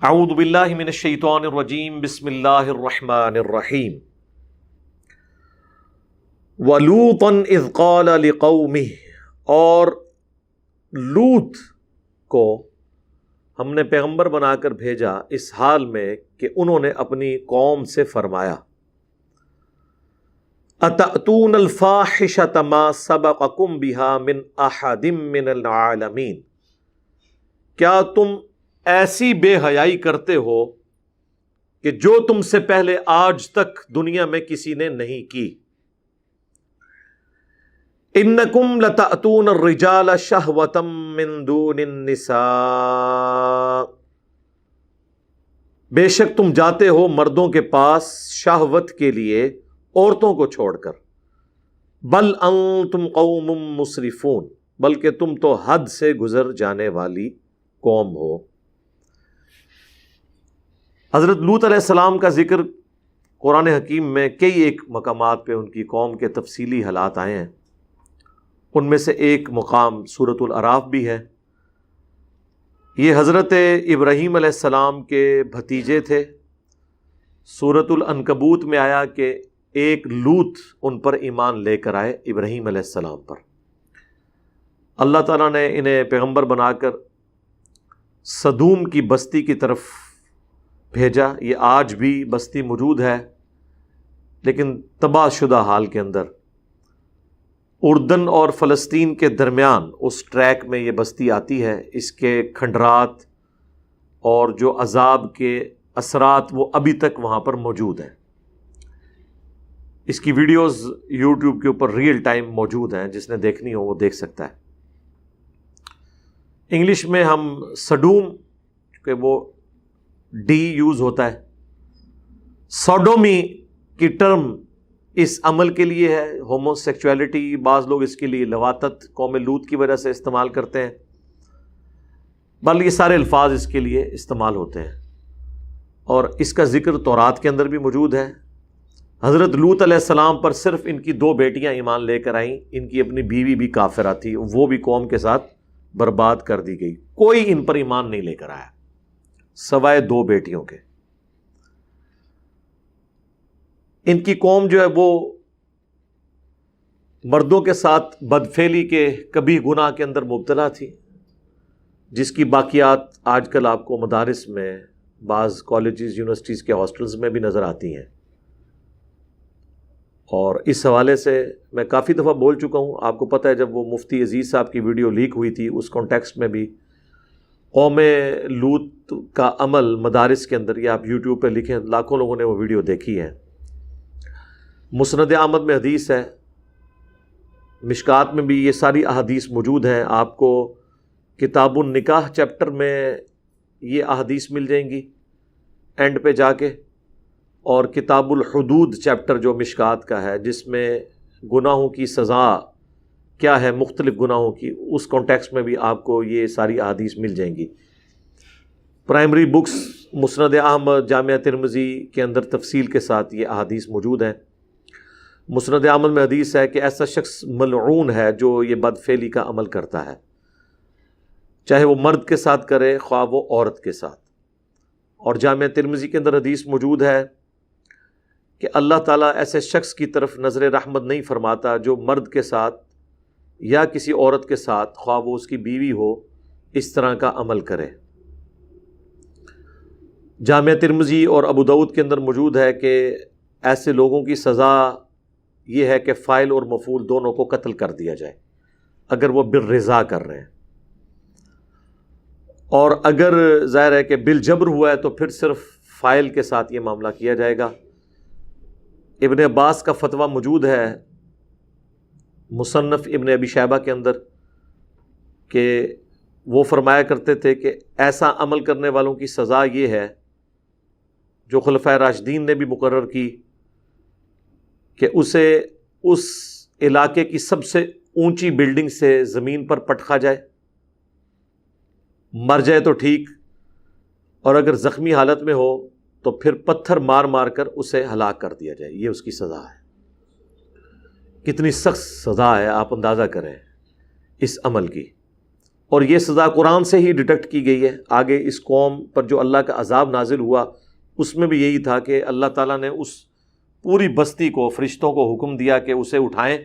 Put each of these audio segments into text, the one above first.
اعوذ باللہ من الشیطان الرجیم بسم اللہ الرحمن الرحیم وَلُوطًا اذ قَالَ لِقَوْمِهِ، اور لوط کو ہم نے پیغمبر بنا کر بھیجا اس حال میں کہ انہوں نے اپنی قوم سے فرمایا أَتَأْتُونَ الْفَاحِشَةَ مَا سَبَقَكُمْ بِهَا مِنْ أَحَدٍ مِّنَ الْعَالَمِينَ، کیا تم ایسی بے حیائی کرتے ہو کہ جو تم سے پہلے آج تک دنیا میں کسی نے نہیں کی؟ انکم لتأتون الرجال شہوۃ من دون النساء، بے شک تم جاتے ہو مردوں کے پاس شہوت کے لیے عورتوں کو چھوڑ کر، بل انتم قوم مسرفون، بلکہ تم تو حد سے گزر جانے والی قوم ہو۔ حضرت لوط علیہ السلام کا ذکر قرآن حکیم میں کئی ایک مقامات پہ ان کی قوم کے تفصیلی حالات آئے ہیں۔ ان میں سے ایک مقام سورۃ الاعراف بھی ہے۔ یہ حضرت ابراہیم علیہ السلام کے بھتیجے تھے۔ سورۃ العنکبوت میں آیا کہ ایک لوط ان پر ایمان لے کر آئے ابراہیم علیہ السلام پر۔ اللہ تعالیٰ نے انہیں پیغمبر بنا کر سدوم کی بستی کی طرف بھیجا۔ یہ آج بھی بستی موجود ہے، لیکن تباہ شدہ حال کے اندر، اردن اور فلسطین کے درمیان اس ٹریک میں یہ بستی آتی ہے۔ اس کے کھنڈرات اور جو عذاب کے اثرات وہ ابھی تک وہاں پر موجود ہیں۔ اس کی ویڈیوز یوٹیوب کے اوپر ریئل ٹائم موجود ہیں، جس نے دیکھنی ہو وہ دیکھ سکتا ہے۔ انگلش میں ہم سڈوم، کہ وہ ڈی یوز ہوتا ہے، سوڈومی کی ٹرم اس عمل کے لیے ہے۔ ہومو سیکچویلٹی بعض لوگ اس کے لیے لواطت قوم لوط کی وجہ سے استعمال کرتے ہیں، بلکہ یہ سارے الفاظ اس کے لیے استعمال ہوتے ہیں، اور اس کا ذکر تورات کے اندر بھی موجود ہے۔ حضرت لوط علیہ السلام پر صرف ان کی 2 بیٹیاں ایمان لے کر آئیں، ان کی اپنی بیوی بھی کافرہ تھی، وہ بھی قوم کے ساتھ برباد کر دی گئی۔ کوئی ان پر ایمان نہیں لے کر آیا سوائے 2 بیٹیوں کے۔ ان کی قوم جو ہے وہ مردوں کے ساتھ بدفعلی کے کبھی گناہ کے اندر مبتلا تھی، جس کی باقیات آج کل آپ کو مدارس میں، بعض کالجز یونیورسٹیز کے ہاسٹلز میں بھی نظر آتی ہیں۔ اور اس حوالے سے میں کافی دفعہ بول چکا ہوں، آپ کو پتہ ہے جب وہ مفتی عزیز صاحب کی ویڈیو لیک ہوئی تھی، اس کانٹیکسٹ میں بھی قوم لوط کا عمل مدارس کے اندر، یہ آپ یوٹیوب پہ لکھیں، لاکھوں لوگوں نے وہ ویڈیو دیکھی ہے۔ مسند احمد میں حدیث ہے، مشکات میں بھی یہ ساری احادیث موجود ہیں۔ آپ کو کتاب النکاح چیپٹر میں یہ احادیث مل جائیں گی اینڈ پہ جا کے، اور کتاب الحدود چیپٹر جو مشکات کا ہے، جس میں گناہوں کی سزا کیا ہے مختلف گناہوں کی، اس کانٹیکسٹ میں بھی آپ کو یہ ساری احادیث مل جائیں گی۔ پرائمری بکس مسند احمد، جامعہ ترمذی کے اندر تفصیل کے ساتھ یہ احادیث موجود ہیں۔ مسند احمد میں حدیث ہے کہ ایسا شخص ملعون ہے جو یہ بدفعلی کا عمل کرتا ہے، چاہے وہ مرد کے ساتھ کرے خواہ وہ عورت کے ساتھ۔ اور جامعہ ترمذی کے اندر حدیث موجود ہے کہ اللہ تعالیٰ ایسے شخص کی طرف نظر رحمت نہیں فرماتا جو مرد کے ساتھ یا کسی عورت کے ساتھ، خواہ وہ اس کی بیوی ہو، اس طرح کا عمل کرے۔ جامعہ ترمذی اور ابو داؤد کے اندر موجود ہے کہ ایسے لوگوں کی سزا یہ ہے کہ فاعل اور مفعول دونوں کو قتل کر دیا جائے اگر وہ بالرضا کر رہے ہیں، اور اگر ظاہر ہے کہ بالجبر ہوا ہے تو پھر صرف فاعل کے ساتھ یہ معاملہ کیا جائے گا۔ ابن عباس کا فتویٰ موجود ہے مصنف ابن ابی شیبہ کے اندر کہ وہ فرمایا کرتے تھے کہ ایسا عمل کرنے والوں کی سزا یہ ہے، جو خلفائے راشدین نے بھی مقرر کی، کہ اسے اس علاقے کی سب سے اونچی بلڈنگ سے زمین پر پٹخا جائے، مر جائے تو ٹھیک، اور اگر زخمی حالت میں ہو تو پھر پتھر مار مار کر اسے ہلاک کر دیا جائے۔ یہ اس کی سزا ہے۔ کتنی سخت سزا ہے، آپ اندازہ کریں اس عمل کی۔ اور یہ سزا قرآن سے ہی ڈیٹیکٹ کی گئی ہے. آگے اس قوم پر جو اللہ کا عذاب نازل ہوا اس میں بھی یہی تھا کہ اللہ تعالیٰ نے اس پوری بستی کو فرشتوں کو حکم دیا کہ اسے اٹھائیں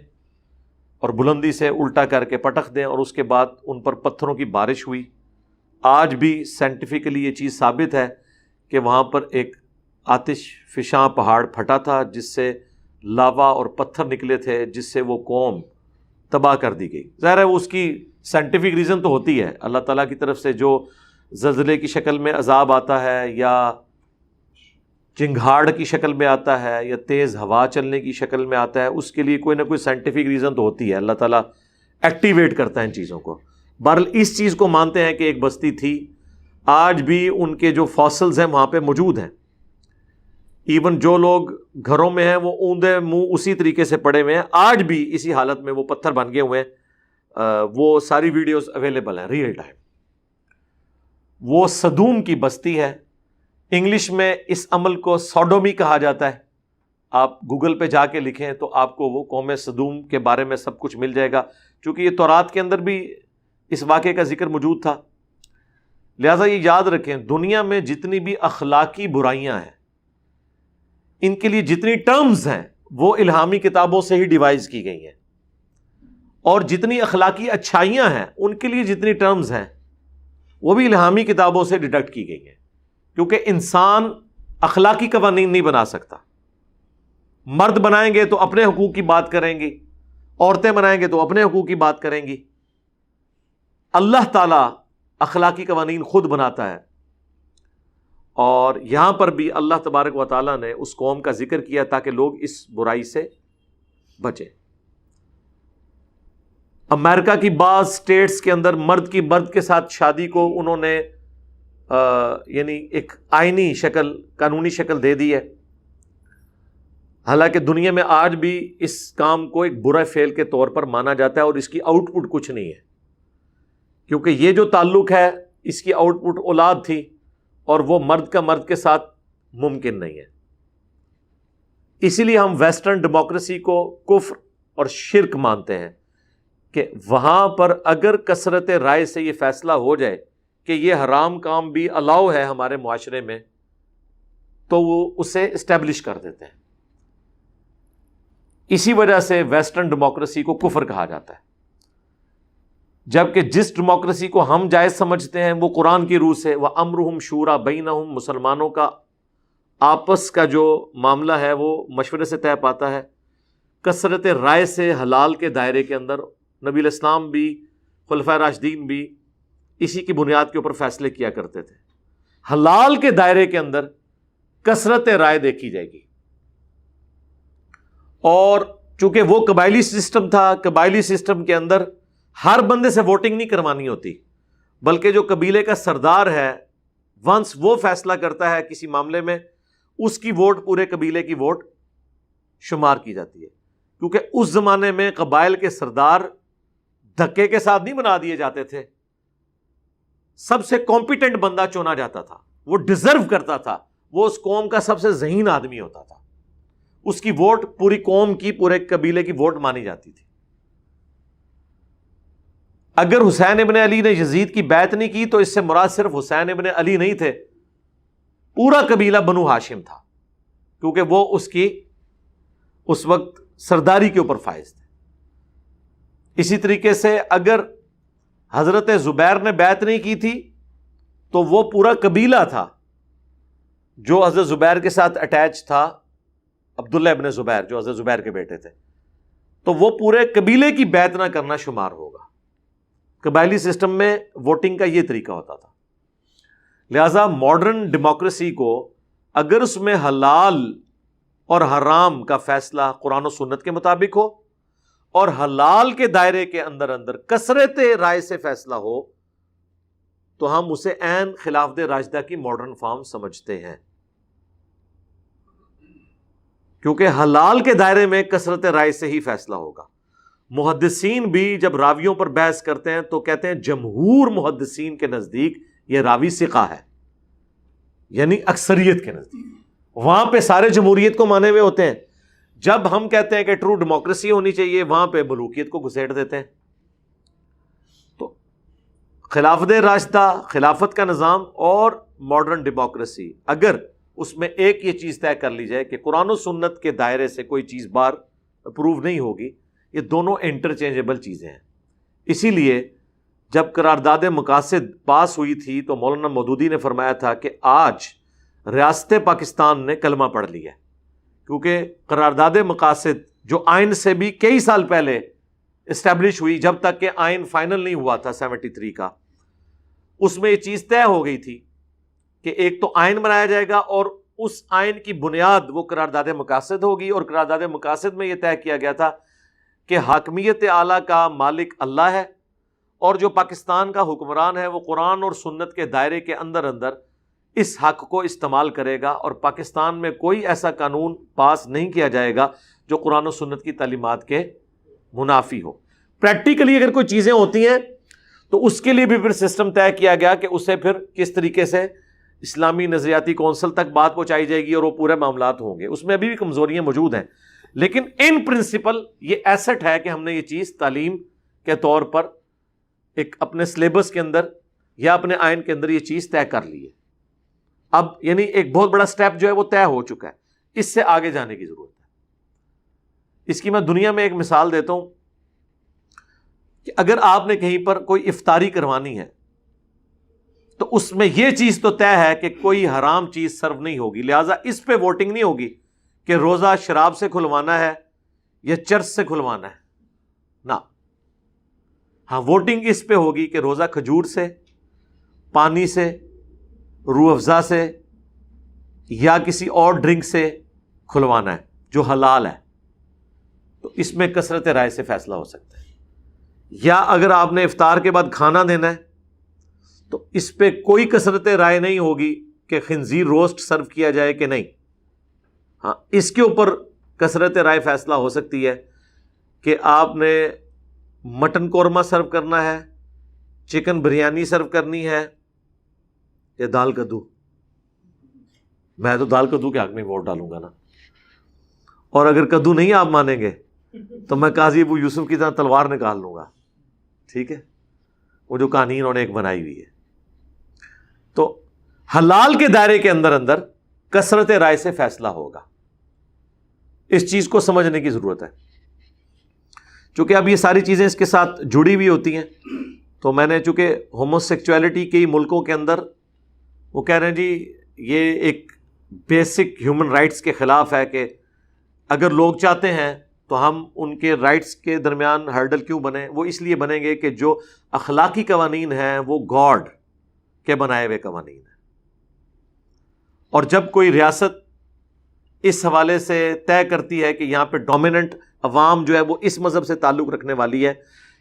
اور بلندی سے الٹا کر کے پٹخ دیں، اور اس کے بعد ان پر پتھروں کی بارش ہوئی. آج بھی سائنٹیفکلی یہ چیز ثابت ہے کہ وہاں پر ایک آتش فشاں پہاڑ پھٹا تھا جس سے لاوا اور پتھر نکلے تھے، جس سے وہ قوم تباہ کر دی گئی. ظاہر ہے اس کی سائنٹیفک ریزن تو ہوتی ہے، اللہ تعالیٰ کی طرف سے جو زلزلے کی شکل میں عذاب آتا ہے یا چنگھاڑ کی شکل میں آتا ہے یا تیز ہوا چلنے کی شکل میں آتا ہے، اس کے لیے کوئی نہ کوئی سائنٹیفک ریزن تو ہوتی ہے. اللہ تعالیٰ ایکٹیویٹ کرتا ہے ان چیزوں کو. بہرحال اس چیز کو مانتے ہیں کہ ایک بستی تھی، آج بھی ان کے جو فاسلز ہیں وہاں پہ موجود ہیں. ایون جو لوگ گھروں میں ہیں وہ اوندے منہ اسی طریقے سے پڑے ہوئے ہیں، آج بھی اسی حالت میں وہ پتھر بن گئے ہوئے ہیں. وہ ساری ویڈیوز اویلیبل ہیں ریئل ٹائم. وہ صدوم کی بستی ہے. انگلش میں اس عمل کو سوڈومی کہا جاتا ہے. آپ گوگل پہ جا کے لکھیں تو آپ کو وہ قوم صدوم کے بارے میں سب کچھ مل جائے گا، چونکہ یہ تورات کے اندر بھی اس واقعے کا ذکر موجود تھا. لہٰذا یہ یاد رکھیں، دنیا میں جتنی بھی اخلاقی برائیاں ہیں، ان کے لیے جتنی ٹرمز ہیں وہ الہامی کتابوں سے ہی ڈیوائز کی گئی ہیں، اور جتنی اخلاقی اچھائیاں ہیں ان کے لیے جتنی ٹرمز ہیں وہ بھی الہامی کتابوں سے ڈیڈکٹ کی گئی ہیں. کیونکہ انسان اخلاقی قوانین نہیں بنا سکتا. مرد بنائیں گے تو اپنے حقوق کی بات کریں گی، عورتیں بنائیں گے تو اپنے حقوق کی بات کریں گی. اللہ تعالیٰ اخلاقی قوانین خود بناتا ہے. اور یہاں پر بھی اللہ تبارک و تعالیٰ نے اس قوم کا ذکر کیا تاکہ لوگ اس برائی سے بچیں. امریکہ کی بعض سٹیٹس کے اندر مرد کی مرد کے ساتھ شادی کو انہوں نے یعنی ایک آئینی شکل، قانونی شکل دے دی ہے. حالانکہ دنیا میں آج بھی اس کام کو ایک برا فعل کے طور پر مانا جاتا ہے اور اس کی آؤٹ پٹ کچھ نہیں ہے، کیونکہ یہ جو تعلق ہے اس کی آؤٹ پٹ اولاد تھی، اور وہ مرد کا مرد کے ساتھ ممکن نہیں ہے. اسی لیے ہم ویسٹرن ڈیموکریسی کو کفر اور شرک مانتے ہیں کہ وہاں پر اگر کثرت رائے سے یہ فیصلہ ہو جائے کہ یہ حرام کام بھی الاؤ ہے ہمارے معاشرے میں، تو وہ اسے اسٹیبلش کر دیتے ہیں. اسی وجہ سے ویسٹرن ڈیموکریسی کو کفر کہا جاتا ہے. جبکہ جس ڈیموکریسی کو ہم جائز سمجھتے ہیں وہ قرآن کی روح سے وَأَمْرُهُمْ شُورَىٰ بَيْنَهُمْ، مسلمانوں کا آپس کا جو معاملہ ہے وہ مشورے سے طے پاتا ہے، کثرت رائے سے حلال کے دائرے کے اندر. نبی الاسلام بھی خلفائے راشدین بھی اسی کی بنیاد کے اوپر فیصلے کیا کرتے تھے. حلال کے دائرے کے اندر کثرت رائے دیکھی جائے گی. اور چونکہ وہ قبائلی سسٹم تھا، قبائلی سسٹم کے اندر ہر بندے سے ووٹنگ نہیں کروانی ہوتی، بلکہ جو قبیلے کا سردار ہے ونس وہ فیصلہ کرتا ہے کسی معاملے میں، اس کی ووٹ پورے قبیلے کی ووٹ شمار کی جاتی ہے. کیونکہ اس زمانے میں قبائل کے سردار دھکے کے ساتھ نہیں بنا دیے جاتے تھے، سب سے کمپیٹنٹ بندہ چنا جاتا تھا، وہ ڈیزرو کرتا تھا، وہ اس قوم کا سب سے ذہین آدمی ہوتا تھا، اس کی ووٹ پوری قوم کی، پورے قبیلے کی ووٹ مانی جاتی تھی. اگر حسین ابن علی نے یزید کی بیعت نہیں کی تو اس سے مراد صرف حسین ابن علی نہیں تھے، پورا قبیلہ بنو ہاشم تھا، کیونکہ وہ اس کی اس وقت سرداری کے اوپر فائز تھے. اسی طریقے سے اگر حضرت زبیر نے بیعت نہیں کی تھی تو وہ پورا قبیلہ تھا جو حضرت زبیر کے ساتھ اٹیچ تھا، عبداللہ ابن زبیر جو حضرت زبیر کے بیٹے تھے، تو وہ پورے قبیلے کی بیعت نہ کرنا شمار ہوگا. قبائلی سسٹم میں ووٹنگ کا یہ طریقہ ہوتا تھا. لہذا ماڈرن ڈیموکریسی کو اگر اس میں حلال اور حرام کا فیصلہ قرآن و سنت کے مطابق ہو اور حلال کے دائرے کے اندر اندر کثرت رائے سے فیصلہ ہو تو ہم اسے عین خلافت راشدہ کی ماڈرن فارم سمجھتے ہیں، کیونکہ حلال کے دائرے میں کثرت رائے سے ہی فیصلہ ہوگا. محدثین بھی جب راویوں پر بحث کرتے ہیں تو کہتے ہیں جمہور محدثین کے نزدیک یہ راوی ثقہ ہے، یعنی اکثریت کے نزدیک. وہاں پہ سارے جمہوریت کو مانے ہوئے ہوتے ہیں. جب ہم کہتے ہیں کہ ٹرو ڈیموکریسی ہونی چاہیے، وہاں پہ ملوکیت کو گھسیٹ دیتے ہیں. تو خلافت راشدہ، خلافت کا نظام اور ماڈرن ڈیموکریسی، اگر اس میں ایک یہ چیز طے کر لی جائے کہ قرآن و سنت کے دائرے سے کوئی چیز باہر اپروو نہیں ہوگی، یہ دونوں انٹرچینجبل چیزیں ہیں۔ اسی لیے جب قرارداد مقاصد پاس ہوئی تھی تو مولانا مودودی نے فرمایا تھا کہ آج ریاست پاکستان نے کلمہ پڑھ لیا ہے، کیونکہ قرارداد مقاصد جو آئین سے بھی کئی سال پہلے اسٹیبلش ہوئی، جب تک کہ آئین فائنل نہیں ہوا تھا 73 کا، اس میں یہ چیز طے ہو گئی تھی کہ ایک تو آئین بنایا جائے گا اور اس آئین کی بنیاد وہ قرارداد مقاصد ہوگی، اور قرارداد مقاصد میں یہ طے کیا گیا تھا کہ حاکمیت اعلیٰ کا مالک اللہ ہے، اور جو پاکستان کا حکمران ہے وہ قرآن اور سنت کے دائرے کے اندر اس حق کو استعمال کرے گا، اور پاکستان میں کوئی ایسا قانون پاس نہیں کیا جائے گا جو قرآن و سنت کی تعلیمات کے منافی ہو۔ پریکٹیکلی اگر کوئی چیزیں ہوتی ہیں تو اس کے لیے بھی پھر سسٹم طے کیا گیا کہ اسے پھر کس طریقے سے اسلامی نظریاتی کونسل تک بات پہنچائی جائے گی اور وہ پورے معاملات ہوں گے۔ اس میں ابھی بھی کمزوریاں موجود ہیں، لیکن ان پرنسپل یہ ایسٹ ہے کہ ہم نے یہ چیز تعلیم کے طور پر ایک اپنے سلیبس کے اندر یا اپنے آئین کے اندر یہ چیز طے کر لی ہے۔ اب یعنی ایک بہت بڑا سٹیپ جو ہے وہ طے ہو چکا ہے، اس سے آگے جانے کی ضرورت ہے۔ اس کی میں دنیا میں ایک مثال دیتا ہوں کہ اگر آپ نے کہیں پر کوئی افطاری کروانی ہے تو اس میں یہ چیز تو طے ہے کہ کوئی حرام چیز سرو نہیں ہوگی، لہٰذا اس پہ ووٹنگ نہیں ہوگی کہ روزہ شراب سے کھلوانا ہے یا چرس سے کھلوانا ہے، نہ، ہاں ووٹنگ اس پہ ہوگی کہ روزہ کھجور سے، پانی سے، روح افزا سے یا کسی اور ڈرنک سے کھلوانا ہے جو حلال ہے، تو اس میں کثرت رائے سے فیصلہ ہو سکتا ہے۔ یا اگر آپ نے افطار کے بعد کھانا دینا ہے تو اس پہ کوئی کثرت رائے نہیں ہوگی کہ خنزیر روسٹ سرو کیا جائے کہ نہیں، ہاں اس کے اوپر کثرت رائے فیصلہ ہو سکتی ہے کہ آپ نے مٹن قورمہ سرو کرنا ہے، چکن بریانی سرو کرنی ہے یا دال کدو۔ میں تو دال کدو کے حق میں ووٹ ڈالوں گا نا، اور اگر کدو نہیں آپ مانیں گے تو میں قاضی ابو یوسف کی طرح تلوار نکال لوں گا، ٹھیک ہے، وہ جو کہانی انہوں نے ایک بنائی ہوئی ہے۔ تو حلال کے دائرے کے اندر کثرت رائے سے فیصلہ ہوگا، اس چیز کو سمجھنے کی ضرورت ہے۔ چونکہ اب یہ ساری چیزیں اس کے ساتھ جڑی ہوئی ہوتی ہیں، تو میں نے چونکہ ہومو سیکچویلٹی کئی ملکوں کے اندر وہ کہہ رہے ہیں جی یہ ایک بیسک ہیومن رائٹس کے خلاف ہے کہ اگر لوگ چاہتے ہیں تو ہم ان کے رائٹس کے درمیان ہرڈل کیوں بنیں؟ وہ اس لیے بنیں گے کہ جو اخلاقی قوانین ہیں وہ گاڈ کے بنائے ہوئے قوانین ہیں، اور جب کوئی ریاست اس حوالے سے طے کرتی ہے کہ یہاں پہ ڈومیننٹ عوام جو ہے وہ اس مذہب سے تعلق رکھنے والی ہے،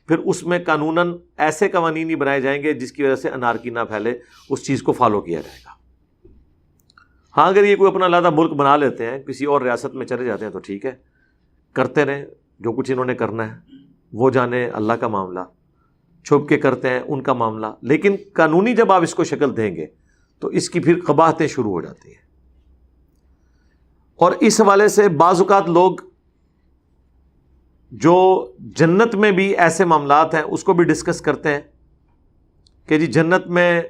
پھر اس میں قانوناً ایسے قوانین ہی بنائے جائیں گے جس کی وجہ سے انارکی نہ پھیلے، اس چیز کو فالو کیا جائے گا۔ ہاں اگر یہ کوئی اپنا علیحدہ ملک بنا لیتے ہیں، کسی اور ریاست میں چلے جاتے ہیں تو ٹھیک ہے، کرتے رہیں جو کچھ انہوں نے کرنا ہے، وہ جانے اللہ کا معاملہ، چھپ کے کرتے ہیں ان کا معاملہ، لیکن قانونی جب آپ اس کو شکل دیں گے تو اس کی پھر قباحتیں شروع ہو جاتی ہیں۔ اور اس حوالے سے بعض اوقات لوگ جو جنت میں بھی ایسے معاملات ہیں اس کو بھی ڈسکس کرتے ہیں کہ جی جنت میں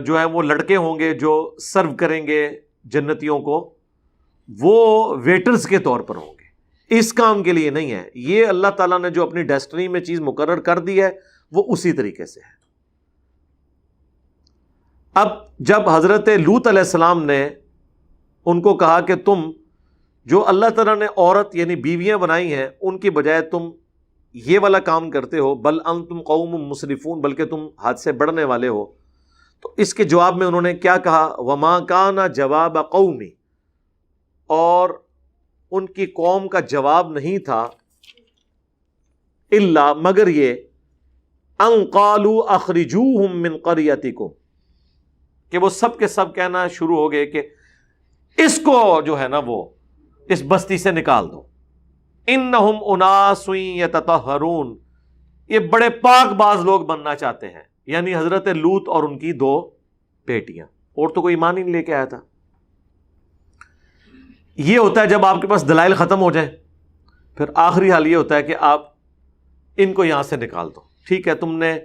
جو ہے وہ لڑکے ہوں گے جو سرو کریں گے جنتیوں کو، وہ ویٹرز کے طور پر ہوں گے، اس کام کے لیے نہیں ہے۔ یہ اللہ تعالیٰ نے جو اپنی ڈیسٹنی میں چیز مقرر کر دی ہے وہ اسی طریقے سے ہے۔ اب جب حضرت لوط علیہ السلام نے ان کو کہا کہ تم جو اللہ تعالیٰ نے عورت یعنی بیویاں بنائی ہیں ان کی بجائے تم یہ والا کام کرتے ہو، بل انتم قوم مسرفون، بلکہ تم حد سے بڑھنے والے ہو، تو اس کے جواب میں انہوں نے کیا کہا؟ وما کان جواب قومی، اور ان کی قوم کا جواب نہیں تھا الا مگر یہ ان قالوا اخرجوہم من قریتکم، کہ وہ سب کے سب کہنا شروع ہو گئے کہ اس کو جو ہے نا وہ اس بستی سے نکال دو، انہم اناس یتطہرون، یہ بڑے پاک باز لوگ بننا چاہتے ہیں، یعنی حضرت لوط اور ان کی 2 بیٹیاں، اور تو کوئی ایمان ہی نہیں لے کے آیا تھا۔ یہ ہوتا ہے جب آپ کے پاس دلائل ختم ہو جائیں، پھر آخری حال یہ ہوتا ہے کہ آپ ان کو یہاں سے نکال دو۔ ٹھیک ہے، تم نے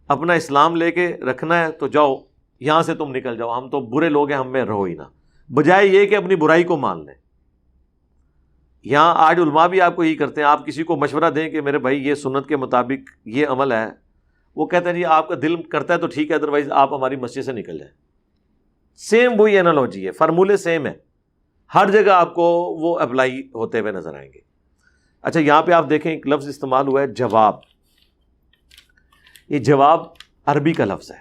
اپنا اسلام لے کے رکھنا ہے تو جاؤ یہاں سے تم نکل جاؤ، ہم تو برے لوگ ہیں، ہم میں رہو ہی نہ، بجائے یہ کہ اپنی برائی کو مان لیں۔ یہاں آج علماء بھی آپ کو یہی کرتے ہیں، آپ کسی کو مشورہ دیں کہ میرے بھائی یہ سنت کے مطابق یہ عمل ہے، وہ کہتے ہیں جی آپ کا دل کرتا ہے تو ٹھیک ہے، ادروائز آپ ہماری مسجد سے نکل جائیں۔ سیم وہی انالوجی ہے، فارمولے سیم ہے، ہر جگہ آپ کو وہ اپلائی ہوتے ہوئے نظر آئیں گے۔ اچھا یہاں پہ آپ دیکھیں ایک لفظ استعمال ہوا ہے جواب، یہ جواب عربی کا لفظ ہے،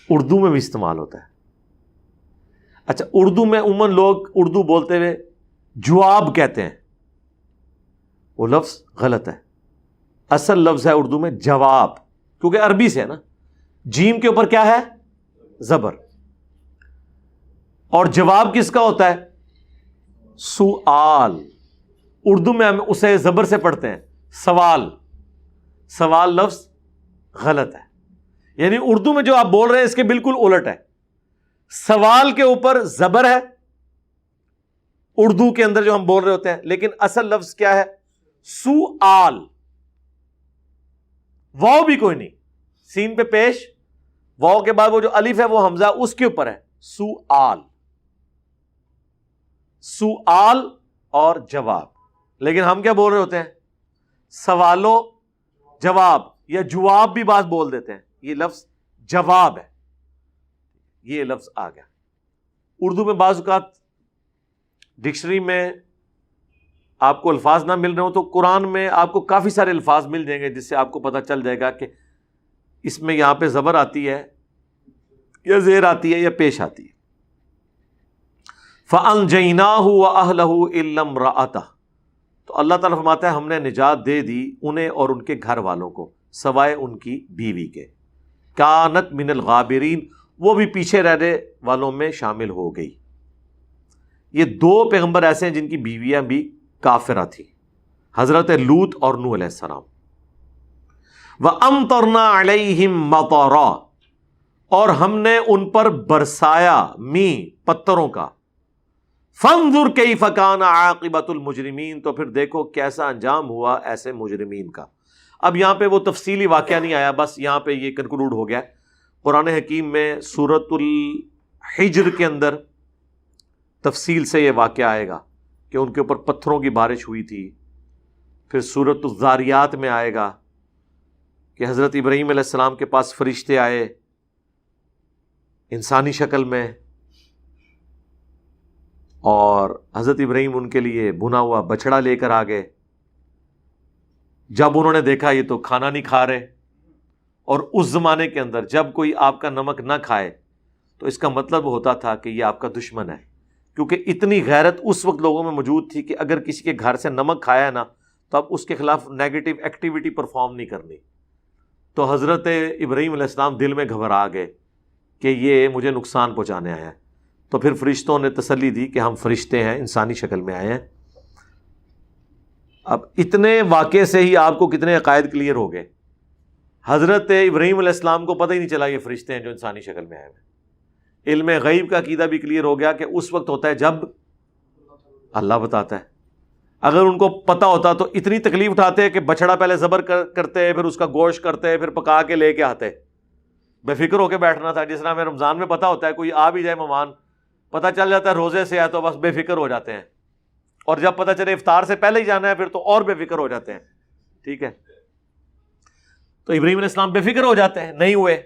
اردو میں بھی استعمال ہوتا ہے۔ اچھا اردو میں عموماً لوگ اردو بولتے ہوئے جواب کہتے ہیں، وہ لفظ غلط ہے، اصل لفظ ہے اردو میں جواب، کیونکہ عربی سے ہے نا، جیم کے اوپر کیا ہے؟ زبر، اور جواب کس کا ہوتا ہے؟ سؤال، اردو میں ہم اسے زبر سے پڑھتے ہیں سوال، سوال لفظ غلط ہے، یعنی اردو میں جو آپ بول رہے ہیں اس کے بالکل الٹ ہے، سوال کے اوپر زبر ہے اردو کے اندر جو ہم بول رہے ہوتے ہیں، لیکن اصل لفظ کیا ہے؟ سؤال، واو بھی کوئی نہیں، سین پہ پیش، واو کے بعد وہ جو الف ہے وہ حمزہ اس کے اوپر ہے، سؤال، سؤال اور جواب، لیکن ہم کیا بول رہے ہوتے ہیں؟ سوالو جواب، یا جواب بھی بعض بول دیتے ہیں، یہ لفظ جواب ہے، یہ لفظ آ گیا۔ اردو میں بعض اوقات ڈکشنری میں آپ کو الفاظ نہ مل رہے ہوں تو قرآن میں آپ کو کافی سارے الفاظ مل جائیں گے جس سے آپ کو پتہ چل جائے گا کہ اس میں یہاں پہ زبر آتی ہے یا زیر آتی ہے یا پیش آتی ہے۔ فَأَنْجَيْنَاهُ وَأَهْلَهُ إِلَّا امْرَأَتَهُ، تو اللہ تعالیٰ فرماتا ہے ہم نے نجات دے دی انہیں اور ان کے گھر والوں کو سوائے ان کی بیوی کے، کانت من الغابرین، وہ بھی پیچھے رہنے والوں میں شامل ہو گئی۔ یہ دو پیغمبر ایسے ہیں جن کی بیویاں بھی کافرہ تھی، حضرت لوط اور نوح علیہ السلام۔ وَأَمْطَرْنَا عَلَيْهِمْ مَطَرًا، اور ہم نے ان پر برسایا می پتھروں کا۔ فانظر کیف کان عاقبۃ المجرمین، تو پھر دیکھو کیسا انجام ہوا ایسے مجرمین کا۔ اب یہاں پہ وہ تفصیلی واقعہ نہیں آیا، بس یہاں پہ یہ کنکلوڈ ہو گیا۔ قرآن حکیم میں سورۃ الحجر کے اندر تفصیل سے یہ واقعہ آئے گا کہ ان کے اوپر پتھروں کی بارش ہوئی تھی، پھر سورۃ الذاریات میں آئے گا کہ حضرت ابراہیم علیہ السلام کے پاس فرشتے آئے انسانی شکل میں، اور حضرت ابراہیم ان کے لیے بنا ہوا بچڑا لے کر آ گئے۔ جب انہوں نے دیکھا یہ تو کھانا نہیں کھا رہے، اور اس زمانے کے اندر جب کوئی آپ کا نمک نہ کھائے تو اس کا مطلب ہوتا تھا کہ یہ آپ کا دشمن ہے، کیونکہ اتنی غیرت اس وقت لوگوں میں موجود تھی کہ اگر کسی کے گھر سے نمک کھایا ہے نا تو اب اس کے خلاف نیگیٹو ایکٹیویٹی پرفارم نہیں کرنی۔ تو حضرت ابراہیم علیہ السلام دل میں گھبرا گئے کہ یہ مجھے نقصان پہنچانے آیا ہے، تو پھر فرشتوں نے تسلی دی کہ ہم فرشتے ہیں، انسانی شکل میں آئے ہیں۔ اب اتنے واقعے سے ہی آپ کو کتنے عقائد کلیئر ہو گئے۔ حضرت ابراہیم علیہ السلام کو پتہ ہی نہیں چلا یہ فرشتے ہیں جو انسانی شکل میں آئے ہیں۔ علم غیب کا عقیدہ بھی کلیئر ہو گیا کہ اس وقت ہوتا ہے جب اللہ بتاتا ہے۔ اگر ان کو پتہ ہوتا تو اتنی تکلیف اٹھاتے کہ بچڑا پہلے ذبح کرتے، پھر اس کا گوشت کرتے، پھر پکا کے لے کے آتے، بے فکر ہو کے بیٹھنا تھا۔ جس طرح ہمیں رمضان میں پتہ ہوتا ہے کوئی آ بھی جائے مہمان، پتہ چل جاتا ہے روزے سے ہے تو بس بے فکر ہو جاتے ہیں، اور جب پتہ چلے افطار سے پہلے ہی جانا ہے پھر تو اور بے فکر ہو جاتے ہیں، ٹھیک ہے۔ تو ابراہیم علیہ السلام بے فکر ہو جاتے ہیں، نہیں ہوئے۔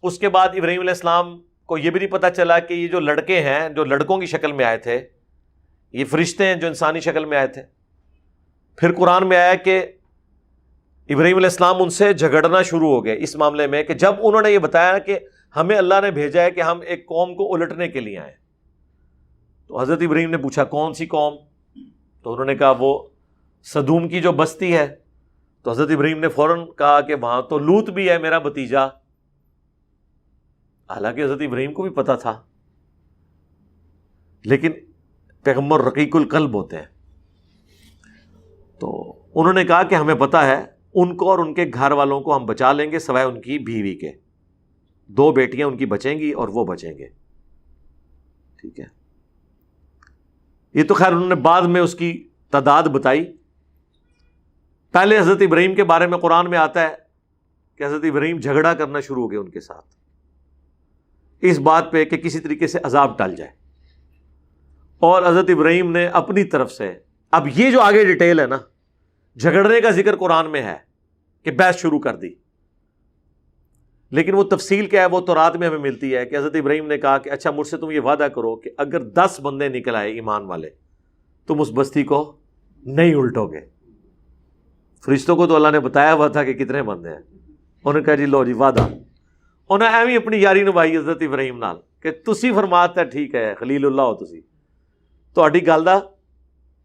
اس کے بعد ابراہیم علیہ السلام کو یہ بھی نہیں پتہ چلا کہ یہ جو لڑکے ہیں جو لڑکوں کی شکل میں آئے تھے یہ فرشتے ہیں جو انسانی شکل میں آئے تھے۔ پھر قرآن میں آیا کہ ابراہیم علیہ السلام ان سے جھگڑنا شروع ہو گئے اس معاملے میں کہ جب انہوں نے یہ بتایا کہ ہمیں اللہ نے بھیجا ہے کہ ہم ایک قوم کو الٹنے کے لیے آئے، تو حضرت ابراہیم نے پوچھا کون سی قوم؟ تو انہوں نے کہا وہ سدوم کی جو بستی ہے۔ تو حضرت ابراہیم نے فوراً کہا کہ وہاں تو لوط بھی ہے میرا بھتیجا، حالانکہ حضرت ابراہیم کو بھی پتا تھا، لیکن پیغمبر رقیق القلب ہوتے ہیں۔ تو انہوں نے کہا کہ ہمیں پتا ہے ان کو اور ان کے گھر والوں کو ہم بچا لیں گے سوائے ان کی بیوی کے، 2 بیٹیاں ان کی بچیں گی اور وہ بچیں گے، ٹھیک ہے۔ یہ تو خیر انہوں نے بعد میں اس کی تعداد بتائی۔ پہلے حضرت ابراہیم کے بارے میں قرآن میں آتا ہے کہ حضرت ابراہیم جھگڑا کرنا شروع ہو گئے ان کے ساتھ اس بات پہ کہ کسی طریقے سے عذاب ٹل جائے. اور حضرت ابراہیم نے اپنی طرف سے، اب یہ جو آگے ڈیٹیل ہے نا، جھگڑنے کا ذکر قرآن میں ہے کہ بحث شروع کر دی، لیکن وہ تفصیل کیا ہے وہ تورات میں ہمیں ملتی ہے کہ حضرت ابراہیم نے کہا کہ اچھا مجھ سے تم یہ وعدہ کرو کہ اگر 10 بندے نکل آئے ایمان والے تم اس بستی کو نہیں الٹو گے. فرشتوں کو تو اللہ نے بتایا ہوا تھا کہ کتنے بندے ہیں. انہوں نے کہا جی لو جی وعدہ. انہیں ایویں اپنی یاری نبھائی حضرت ابراہیم نال کہ تسی فرماتا ٹھیک ہے خلیل اللہ ہو تسی تہاڈی گل دا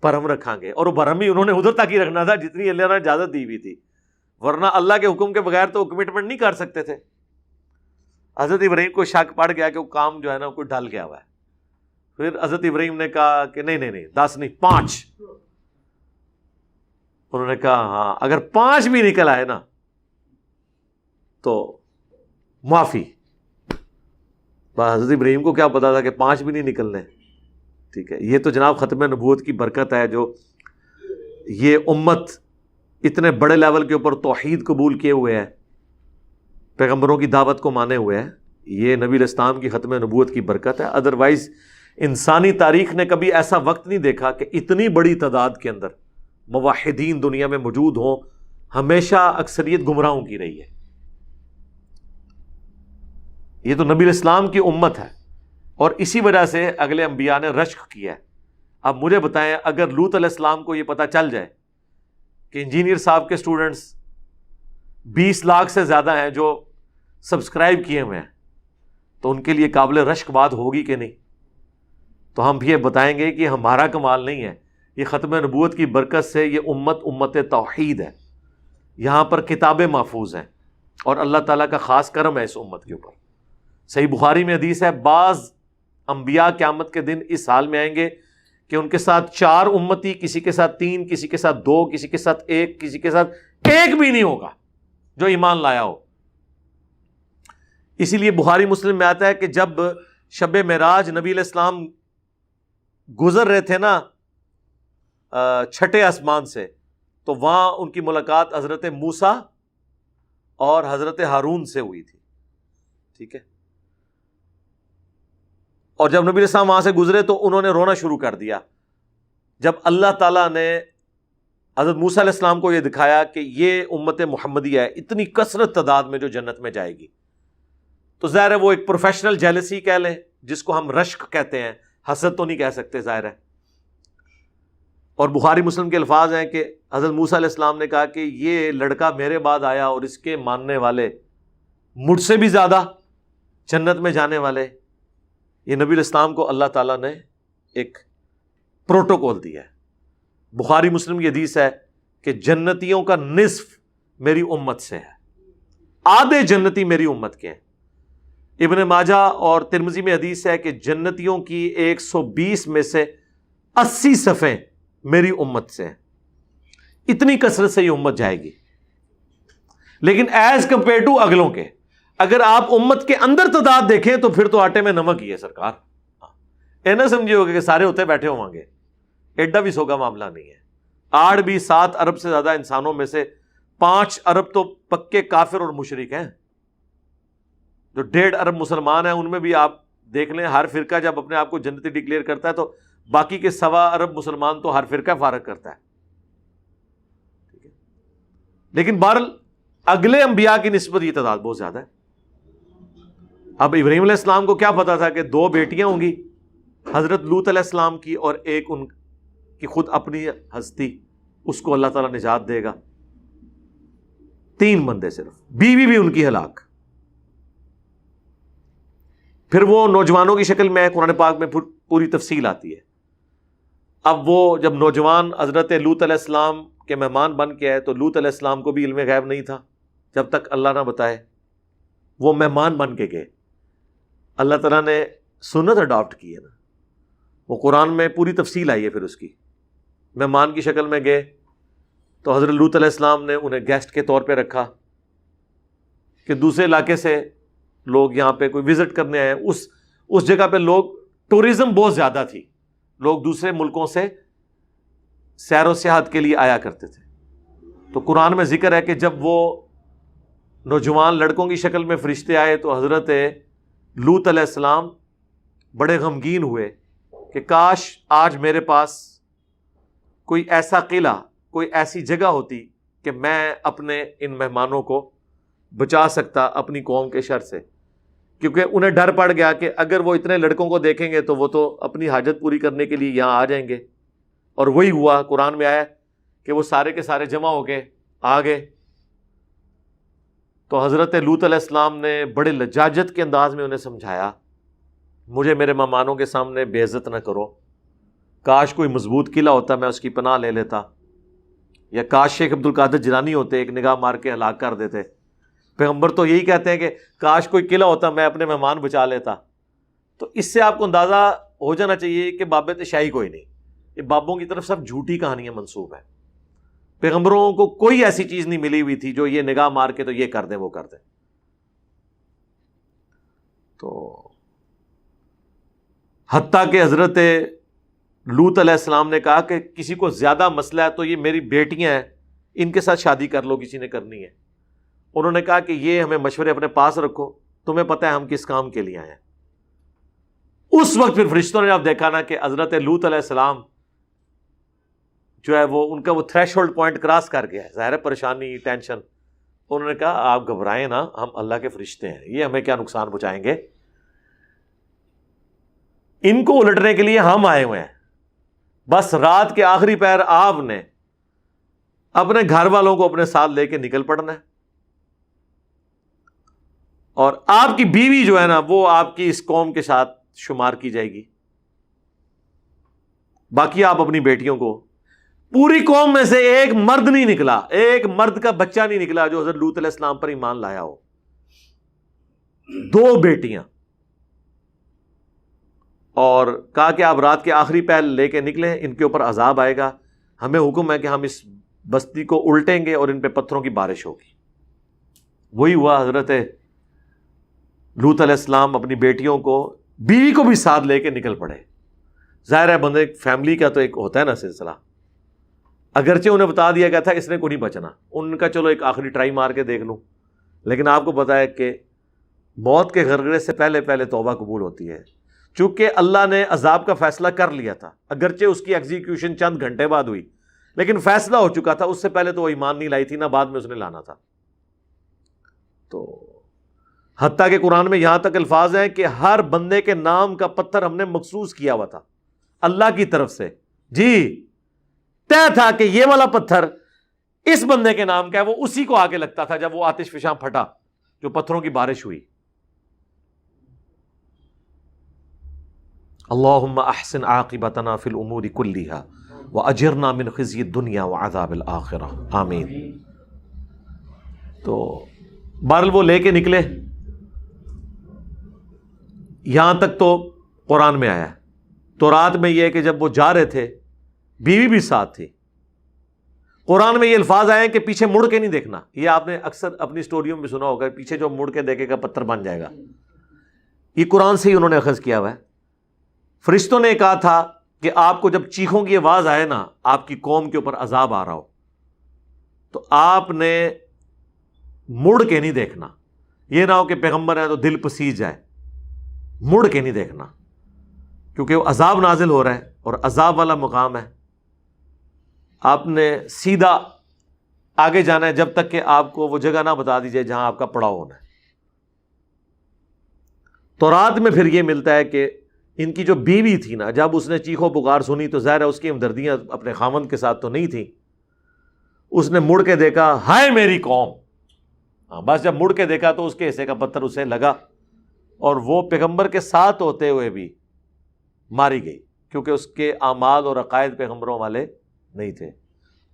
بھرم رکھاں گے. اور وہ بھرم بھی انہوں نے ادھر تک ہی رکھنا تھا جتنی اللہ نے اجازت دی ہوئی تھی، ورنہ اللہ کے حکم کے بغیر تو کمٹمنٹ نہیں کر سکتے تھے. حضرت ابراہیم کو شک پڑ گیا کہ وہ کام جو ہے نا کوئی ڈل گیا ہوا ہے. پھر حضرت ابراہیم نے کہا کہ نہیں 10 نہیں 5. انہوں نے کہا ہاں اگر 5 بھی نکل آئے نا تو معافی. حضرت ابراہیم کو کیا پتا تھا کہ 5 بھی نہیں نکلنے. ٹھیک ہے، یہ تو جناب ختم نبوت کی برکت ہے جو یہ امت اتنے بڑے لیول کے اوپر توحید قبول کیے ہوئے ہے، پیغمبروں کی دعوت کو مانے ہوئے ہیں. یہ نبی الاسلام کی ختم نبوت کی برکت ہے. ادروائز انسانی تاریخ نے کبھی ایسا وقت نہیں دیکھا کہ اتنی بڑی تعداد کے اندر موحدین دنیا میں موجود ہوں. ہمیشہ اکثریت گمراہوں کی رہی ہے. یہ تو نبی الاسلام کی امت ہے اور اسی وجہ سے اگلے انبیاء نے رشک کیا ہے. اب مجھے بتائیں اگر لوط علیہ السلام کو یہ پتہ چل جائے کہ انجینئر صاحب کے سٹوڈنٹس 20 لاکھ سے زیادہ ہیں جو سبسکرائب کیے ہوئے ہیں تو ان کے لیے قابل رشک بات ہوگی کہ نہیں؟ تو ہم بھی یہ بتائیں گے کہ ہمارا کمال نہیں ہے، یہ ختم نبوت کی برکت سے یہ امت توحید ہے. یہاں پر کتابیں محفوظ ہیں اور اللہ تعالیٰ کا خاص کرم ہے اس امت کے اوپر. صحیح بخاری میں حدیث ہے بعض انبیاء قیامت کے دن اس حال میں آئیں گے کہ ان کے ساتھ 4 امتی، کسی کے ساتھ 3، کسی کے ساتھ 2، کسی کے ساتھ 1، کسی کے ساتھ 1 بھی نہیں ہوگا جو ایمان لایا ہو. اسی لیے بخاری مسلم میں آتا ہے کہ جب شب معراج نبی علیہ السلام گزر رہے تھے نا 6 آسمان سے تو وہاں ان کی ملاقات حضرت موسیٰ اور حضرت ہارون سے ہوئی تھی. ٹھیک ہے، اور جب نبی علیہ السلام وہاں سے گزرے تو انہوں نے رونا شروع کر دیا جب اللہ تعالیٰ نے حضرت موسیٰ علیہ السلام کو یہ دکھایا کہ یہ امت محمدیہ ہے اتنی کثرت تعداد میں جو جنت میں جائے گی. تو ظاہر ہے وہ ایک پروفیشنل جیلسی کہہ لیں جس کو ہم رشک کہتے ہیں، حسد تو نہیں کہہ سکتے ظاہر ہے. اور بخاری مسلم کے الفاظ ہیں کہ حضرت موسیٰ علیہ السلام نے کہا کہ یہ لڑکا میرے بعد آیا اور اس کے ماننے والے مجھ سے بھی زیادہ جنت میں جانے والے. یہ نبی الاسلام کو اللہ تعالیٰ نے ایک پروٹوکول دیا ہے. بخاری مسلم کی حدیث ہے کہ جنتیوں کا نصف میری امت سے ہے، آدھے جنتی میری امت کے ہیں. ابن ماجہ اور ترمذی میں حدیث ہے کہ جنتیوں کی 120 میں سے 80 صفیں میری امت سے ہیں. اتنی کثرت سے یہ امت جائے گی. لیکن ایز کمپیئر ٹو اگلوں کے اگر آپ امت کے اندر تعداد دیکھیں تو پھر تو آٹے میں نمک ہی ہے سرکار. نہ سمجھے ہوگا کہ سارے ہوتے بیٹھے ہوں گے، ایڈا بھی سوگا معاملہ نہیں ہے. 8 بھی 7 ارب سے زیادہ انسانوں میں سے 5 ارب تو پکے کافر اور مشرک ہیں. جو 1.5 ارب مسلمان ہیں ان میں بھی آپ دیکھ لیں ہر فرقہ جب اپنے آپ کو جنتی ڈکلیئر کرتا ہے تو باقی کے 1.25 ارب مسلمان تو ہر فرقہ فارغ کرتا ہے. ٹھیک ہے، لیکن بہرحال اگلے انبیاء کی نسبت یہ تعداد بہت زیادہ ہے. اب ابراہیم علیہ السلام کو کیا پتا تھا کہ 2 بیٹیاں ہوں گی، حضرت لوط علیہ السلام کی اور ایک ان کی خود اپنی ہستی، اس کو اللہ تعالیٰ نجات دے گا. 3 بندے صرف، بیوی بھی ان کی ہلاک. پھر وہ نوجوانوں کی شکل میں قرآن پاک میں پوری تفصیل آتی ہے. اب وہ جب نوجوان حضرت لوط علیہ السلام کے مہمان بن کے آئے تو لوط علیہ السلام کو بھی علم غیب نہیں تھا جب تک اللہ نہ بتائے. وہ مہمان بن کے گئے، اللہ تعالیٰ نے سنت اڈاپٹ کی ہے نا، وہ قرآن میں پوری تفصیل آئی ہے. پھر اس کی مہمان کی شکل میں گئے تو حضرت لوط علیہ السلام نے انہیں گیسٹ کے طور پہ رکھا کہ دوسرے علاقے سے لوگ یہاں پہ کوئی وزٹ کرنے آئے. اس جگہ پہ لوگ ٹورزم بہت زیادہ تھی، لوگ دوسرے ملکوں سے سیر و سیاحت کے لیے آیا کرتے تھے. تو قرآن میں ذکر ہے کہ جب وہ نوجوان لڑکوں کی شکل میں فرشتے آئے تو حضرت لوط علیہ السلام بڑے غمگین ہوئے کہ کاش آج میرے پاس کوئی ایسا قلعہ، کوئی ایسی جگہ ہوتی کہ میں اپنے ان مہمانوں کو بچا سکتا اپنی قوم کے شر سے، کیونکہ انہیں ڈر پڑ گیا کہ اگر وہ اتنے لڑکوں کو دیکھیں گے تو وہ تو اپنی حاجت پوری کرنے کے لیے یہاں آ جائیں گے. اور وہی ہوا، قرآن میں آیا کہ وہ سارے کے سارے جمع ہو کے آ گئے. تو حضرت لوط علیہ السلام نے بڑے لجاجت کے انداز میں انہیں سمجھایا، مجھے میرے مہمانوں کے سامنے بے عزت نہ کرو، کاش کوئی مضبوط قلعہ ہوتا میں اس کی پناہ لے لیتا، یا کاش شیخ عبد القادر جیلانی ہوتے ایک نگاہ مار کے ہلاک کر دیتے. پیغمبر تو یہی کہتے ہیں کہ کاش کوئی قلعہ ہوتا میں اپنے مہمان بچا لیتا. تو اس سے آپ کو اندازہ ہو جانا چاہیے کہ باب شاہی کوئی نہیں، یہ بابوں کی طرف سب جھوٹی کہانیاں منسوب ہیں. پیغمبروں کو کوئی ایسی چیز نہیں ملی ہوئی تھی جو یہ نگاہ مار کے تو یہ کر دیں وہ کر دیں. تو حتیٰ کہ حضرت لوط علیہ السلام نے کہا کہ کسی کو زیادہ مسئلہ ہے تو یہ میری بیٹیاں ہیں، ان کے ساتھ شادی کر لو، کسی نے کرنی ہے. انہوں نے کہا کہ یہ ہمیں مشورے اپنے پاس رکھو، تمہیں پتہ ہے ہم کس کام کے لیے آئے ہیں. اس وقت پھر فرشتوں نے اب دیکھا نا کہ حضرت لوط علیہ السلام جو ہے وہ ان کا وہ تھریش ہولڈ پوائنٹ کراس کر گیا ہے، ظاہر ہے پریشانی، ٹینشن. انہوں نے کہا آپ گھبرائیں نا، ہم اللہ کے فرشتے ہیں، یہ ہمیں کیا نقصان پہنچائیں گے، ان کو الٹنے کے لیے ہم آئے ہوئے ہیں. بس رات کے آخری پہر آپ نے اپنے گھر والوں کو اپنے ساتھ لے کے نکل پڑنا ہے، اور آپ کی بیوی جو ہے نا وہ آپ کی اس قوم کے ساتھ شمار کی جائے گی. باقی آپ اپنی بیٹیوں کو، پوری قوم میں سے ایک مرد نہیں نکلا، ایک مرد کا بچہ نہیں نکلا جو حضرت لوط علیہ السلام پر ایمان لایا ہو. 2 بیٹیاں. اور کہا کہ آپ رات کے آخری پہر لے کے نکلیں، ان کے اوپر عذاب آئے گا، ہمیں حکم ہے کہ ہم اس بستی کو الٹیں گے اور ان پہ پتھروں کی بارش ہوگی. وہی ہوا، حضرت لوط علیہ السلام اپنی بیٹیوں کو، بیوی کو بھی ساتھ لے کے نکل پڑے. ظاہر ہے بندے فیملی کا تو ایک ہوتا ہے نا سلسلہ، اگرچہ انہیں بتا دیا گیا تھا اس نے کو نہیں بچنا، ان کا چلو ایک آخری ٹرائی مار کے دیکھ لوں، لیکن آپ کو پتا ہے کہ موت کے غرغرے سے پہلے پہلے توبہ قبول ہوتی ہے. چونکہ اللہ نے عذاب کا فیصلہ کر لیا تھا، اگرچہ اس کی ایگزیکیوشن چند گھنٹے بعد ہوئی، لیکن فیصلہ ہو چکا تھا. اس سے پہلے تو وہ ایمان نہیں لائی تھی، نہ بعد میں اس نے لانا تھا. تو حتیٰ کہ قرآن میں یہاں تک الفاظ ہیں کہ ہر بندے کے نام کا پتھر ہم نے مخصوص کیا ہوا تھا اللہ کی طرف سے. جی طے تھا کہ یہ والا پتھر اس بندے کے نام کا ہے، وہ اسی کو آگے لگتا تھا جب وہ آتش فشاں پھٹا جو پتھروں کی بارش ہوئی. اللہم احسن عاقبتنا فی الامور کلھا واجرنا من خزی الدنیا وعذاب الآخرہ، آمین. تو بہرحال وہ لے کے نکلے. یہاں تک تو قرآن میں آیا. تو رات میں یہ ہے کہ جب وہ جا رہے تھے بیوی بھی ساتھ تھی. قرآن میں یہ الفاظ آئے ہیں کہ پیچھے مڑ کے نہیں دیکھنا. یہ آپ نے اکثر اپنی سٹوریوں میں سنا ہوگا، پیچھے جو مڑ کے دیکھے گا پتھر بن جائے گا. یہ قرآن سے ہی انہوں نے اخذ کیا ہوا ہے. فرشتوں نے کہا تھا کہ آپ کو جب چیخوں کی آواز آئے نا، آپ کی قوم کے اوپر عذاب آ رہا ہو، تو آپ نے مڑ کے نہیں دیکھنا. یہ نہ ہو کہ پیغمبر ہیں تو دل پسیج جائے. مڑ کے نہیں دیکھنا، کیونکہ وہ عذاب نازل ہو رہا ہے اور عذاب والا مقام ہے. آپ نے سیدھا آگے جانا ہے جب تک کہ آپ کو وہ جگہ نہ بتا دی جائے جہاں آپ کا پڑاؤ ہونا ہے. تو رات میں پھر یہ ملتا ہے کہ ان کی جو بیوی تھی نا، جب اس نے چیخو پکار سنی تو ظاہر ہے اس کی ہمدردیاں اپنے خاوند کے ساتھ تو نہیں تھیں. اس نے مڑ کے دیکھا، ہائے میری قوم. بس جب مڑ کے دیکھا تو اس کے حصے کا پتھر اسے لگا، اور وہ پیغمبر کے ساتھ ہوتے ہوئے بھی ماری گئی، کیونکہ اس کے اعمال اور عقائد پیغمبروں والے نہیں تھے.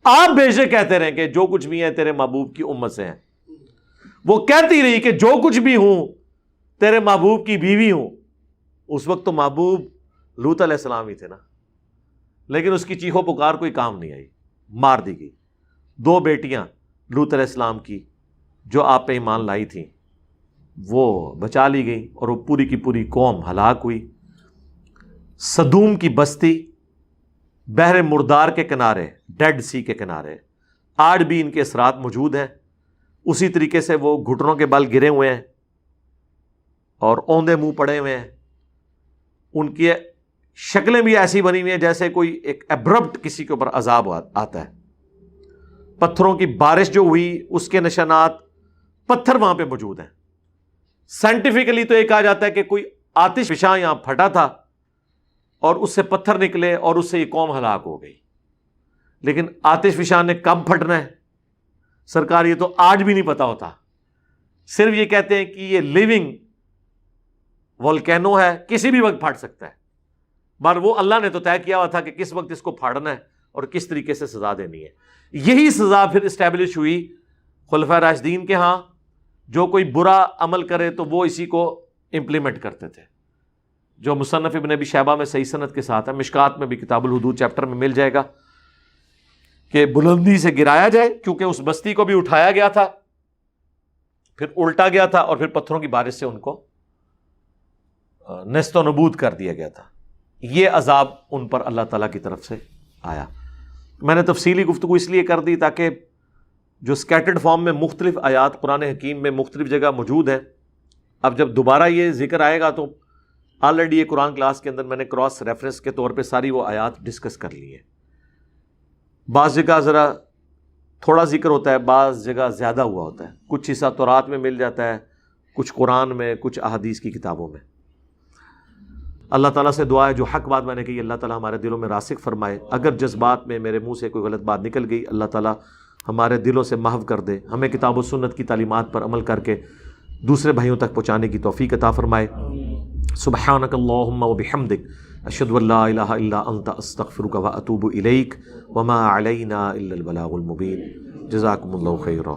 آپ بے شک کہتے رہیں کہ جو کچھ بھی ہیں تیرے محبوب کی امت سے ہیں. وہ کہتی رہی کہ جو کچھ بھی ہوں تیرے محبوب کی بیوی ہوں. اس وقت تو محبوب لوط علیہ السلام ہی تھے نا، لیکن اس کی چیخو پکار کوئی کام نہیں آئی، مار دی گئی. 2 بیٹیاں لوط علیہ السلام کی جو آپ پہ ایمان لائی تھیں وہ بچا لی گئی، اور وہ پوری کی پوری قوم ہلاک ہوئی. سدوم کی بستی بحر مردار کے کنارے، ڈیڈ سی کے کنارے، آج بھی ان کے اثرات موجود ہیں. اسی طریقے سے وہ گھٹنوں کے بل گرے ہوئے ہیں اور اوندے منہ پڑے ہوئے ہیں. ان کی شکلیں بھی ایسی بنی ہوئی ہیں جیسے کوئی ایک ایبرپٹ کسی کے اوپر عذاب آتا ہے. پتھروں کی بارش جو ہوئی اس کے نشانات پتھر وہاں پہ موجود ہیں. سائنٹیفکلی تو یہ کہا جاتا ہے کہ کوئی آتش فشاں یہاں پھٹا تھا اور اس سے پتھر نکلے اور اس سے یہ قوم ہلاک ہو گئی. لیکن آتش فشاں نے کب پھٹنا ہے سرکار یہ تو آج بھی نہیں پتا ہوتا. صرف یہ کہتے ہیں کہ یہ لیونگ والکینو ہے, کسی بھی وقت پھٹ سکتا ہے. مگر وہ اللہ نے تو طے کیا ہوا تھا کہ کس وقت اس کو پھاڑنا ہے اور کس طریقے سے سزا دینی ہے. یہی سزا پھر اسٹیبلش ہوئی خلفائے راشدین کے ہاں. جو کوئی برا عمل کرے تو وہ اسی کو امپلیمنٹ کرتے تھے, جو مصنف ابن ابی شیبہ میں صحیح سند کے ساتھ ہے. مشکات میں بھی کتاب الحدود چیپٹر میں مل جائے گا کہ بلندی سے گرایا جائے, کیونکہ اس بستی کو بھی اٹھایا گیا تھا, پھر الٹا گیا تھا اور پھر پتھروں کی بارش سے ان کو نیست و نبود کر دیا گیا تھا. یہ عذاب ان پر اللہ تعالیٰ کی طرف سے آیا. میں نے تفصیلی گفتگو اس لیے کر دی تاکہ جو اسکیٹرڈ فارم میں مختلف آیات قرآن حکیم میں مختلف جگہ موجود ہیں, اب جب دوبارہ یہ ذکر آئے گا تو آلریڈی یہ قرآن کلاس کے اندر میں نے کراس ریفرنس کے طور پہ ساری وہ آیات ڈسکس کر لی ہیں. بعض جگہ ذرا تھوڑا ذکر ہوتا ہے, بعض جگہ زیادہ ہوا ہوتا ہے. کچھ حصہ تورات میں مل جاتا ہے, کچھ قرآن میں, کچھ احادیث کی کتابوں میں. اللہ تعالیٰ سے دعا ہے جو حق بات میں نے کہی اللہ تعالیٰ ہمارے دلوں میں راسخ فرمائے. اگر جذبات میں میرے منہ سے کوئی غلط بات نکل گئی اللہ تعالیٰ ہمارے دلوں سے محو کر دے. ہمیں کتاب و سنت کی تعلیمات پر عمل کر کے دوسرے بھائیوں تک پہنچانے کی توفیق عطا فرمائے. سبحانک اللہم و بحمدک اشہد ان لا الہ الا انت استغفرک و اتوب الیک وما علینا الا البلاغ المبین. جزاکم اللہ خیرا.